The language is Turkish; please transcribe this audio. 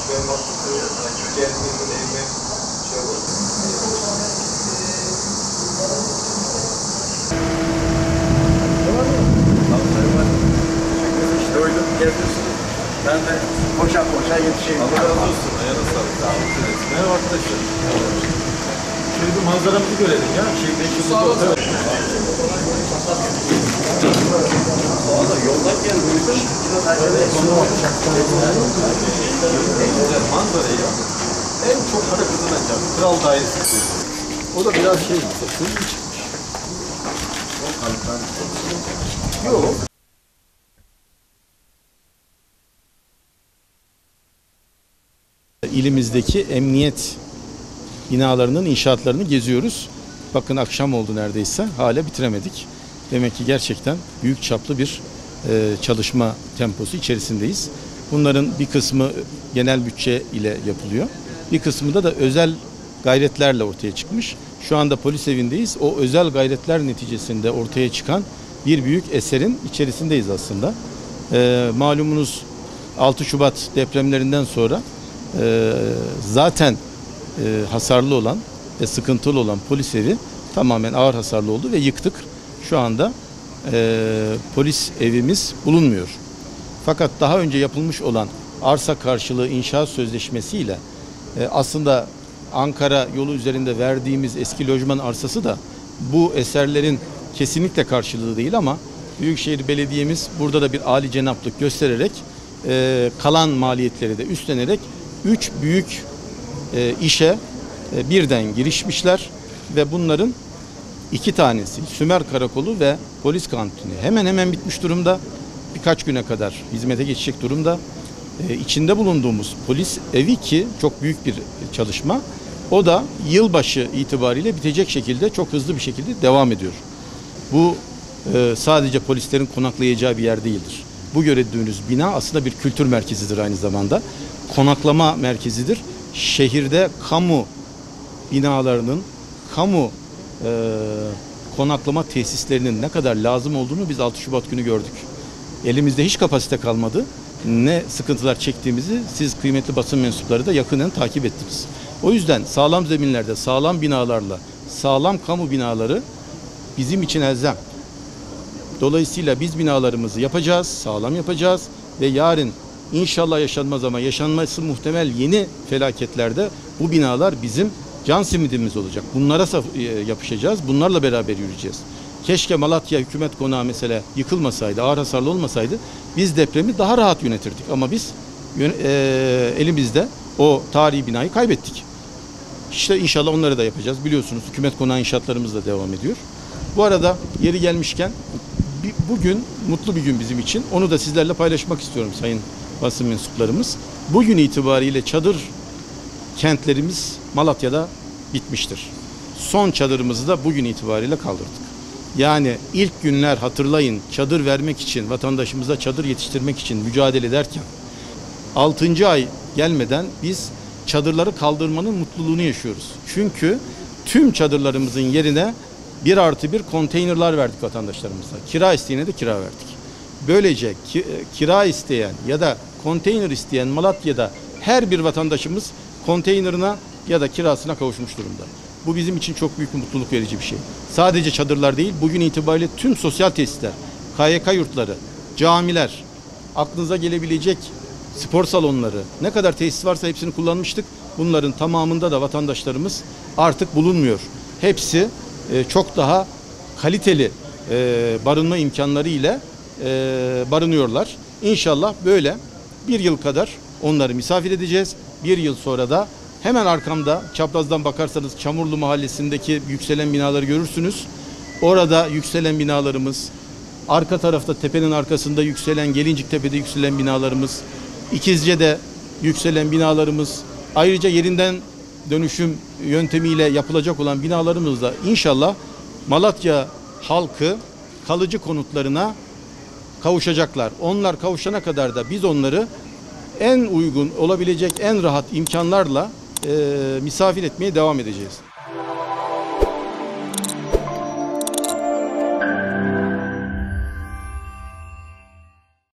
Ben de koşa yetişeyim. Allah razı olsun. Ayağına sağlık. Merhaba arkadaşlar. Şöyle bir manzaramızı görelim ya. Yoldan gelmiş. Manzarayı en çok para kazanacak Kral Dairesi. O da biraz şey, şunun çıkmış. Yok. İlimizdeki emniyet binalarının inşaatlarını geziyoruz. Bakın akşam oldu neredeyse. Hala bitiremedik. Demek ki gerçekten büyük çaplı bir çalışma temposu içerisindeyiz. Bunların bir kısmı genel bütçe ile yapılıyor. Bir kısmı da özel gayretlerle ortaya çıkmış. Şu anda polis evindeyiz. O özel gayretler neticesinde ortaya çıkan bir büyük eserin içerisindeyiz aslında. Malumunuz 6 Şubat depremlerinden sonra zaten hasarlı olan ve sıkıntılı olan polis evi tamamen ağır hasarlı oldu ve yıktık. Şu anda polis evimiz bulunmuyor. Fakat daha önce yapılmış olan arsa karşılığı inşaat sözleşmesiyle aslında Ankara yolu üzerinde verdiğimiz eski lojman arsası da bu eserlerin kesinlikle karşılığı değil ama Büyükşehir Belediye'miz burada da bir âlicenaplık göstererek kalan maliyetleri de üstlenerek 3 büyük işe birden girişmişler ve bunların 2 tanesi Sümer Karakolu ve Polis Kantini hemen hemen bitmiş durumda. Birkaç güne kadar hizmete geçecek durumda. İçinde bulunduğumuz polis evi ki çok büyük bir çalışma. O da yılbaşı itibariyle bitecek şekilde çok hızlı bir şekilde devam ediyor. Bu sadece polislerin konaklayacağı bir yer değildir. Bu gördüğünüz bina aslında bir kültür merkezidir aynı zamanda. Konaklama merkezidir. Şehirde kamu binalarının, kamu konaklama tesislerinin ne kadar lazım olduğunu biz 6 Şubat günü gördük. Elimizde hiç kapasite kalmadı. Ne sıkıntılar çektiğimizi siz kıymetli basın mensupları da yakından takip ettiniz. O yüzden sağlam zeminlerde, sağlam binalarla, sağlam kamu binaları bizim için elzem. Dolayısıyla biz binalarımızı yapacağız, sağlam yapacağız ve yarın İnşallah yaşanmaz ama yaşanması muhtemel yeni felaketlerde bu binalar bizim can simidimiz olacak. Bunlara yapışacağız, bunlarla beraber yürüyeceğiz. Keşke Malatya Hükümet Konağı mesela yıkılmasaydı, ağır hasarlı olmasaydı biz depremi daha rahat yönetirdik. Ama biz elimizde o tarihi binayı kaybettik. İşte inşallah onları da yapacağız. Biliyorsunuz Hükümet Konağı inşaatlarımız da devam ediyor. Bu arada yeri gelmişken bugün mutlu bir gün bizim için. Onu da sizlerle paylaşmak istiyorum sayın basın mensuplarımız. Bugün itibariyle çadır kentlerimiz Malatya'da bitmiştir. Son çadırımızı da bugün itibariyle kaldırdık. Yani ilk günler hatırlayın çadır vermek için, vatandaşımıza çadır yetiştirmek için mücadele ederken 6. ay gelmeden biz çadırları kaldırmanın mutluluğunu yaşıyoruz. Çünkü tüm çadırlarımızın yerine 1+1 konteynerlar verdik vatandaşlarımıza. Kira isteyene de kira verdik. Böylece kira isteyen ya da konteyner isteyen Malatya'da her bir vatandaşımız konteynerine ya da kirasına kavuşmuş durumda. Bu bizim için çok büyük bir mutluluk verici bir şey. Sadece çadırlar değil, bugün itibariyle tüm sosyal tesisler, KYK yurtları, camiler, aklınıza gelebilecek spor salonları, ne kadar tesis varsa hepsini kullanmıştık. Bunların tamamında da vatandaşlarımız artık bulunmuyor. Hepsi çok daha kaliteli barınma imkanları ile barınıyorlar. İnşallah böyle bir yıl kadar onları misafir edeceğiz. Bir yıl sonra da hemen arkamda çaprazdan bakarsanız Çamurlu Mahallesi'ndeki yükselen binaları görürsünüz. Orada yükselen binalarımız, arka tarafta tepenin arkasında yükselen, Gelinciktepe'de yükselen binalarımız, İkizce'de yükselen binalarımız, ayrıca yerinden dönüşüm yöntemiyle yapılacak olan binalarımızda inşallah Malatya halkı kalıcı konutlarına kavuşacaklar. Onlar kavuşana kadar da biz onları en uygun olabilecek en rahat imkanlarla misafir etmeye devam edeceğiz.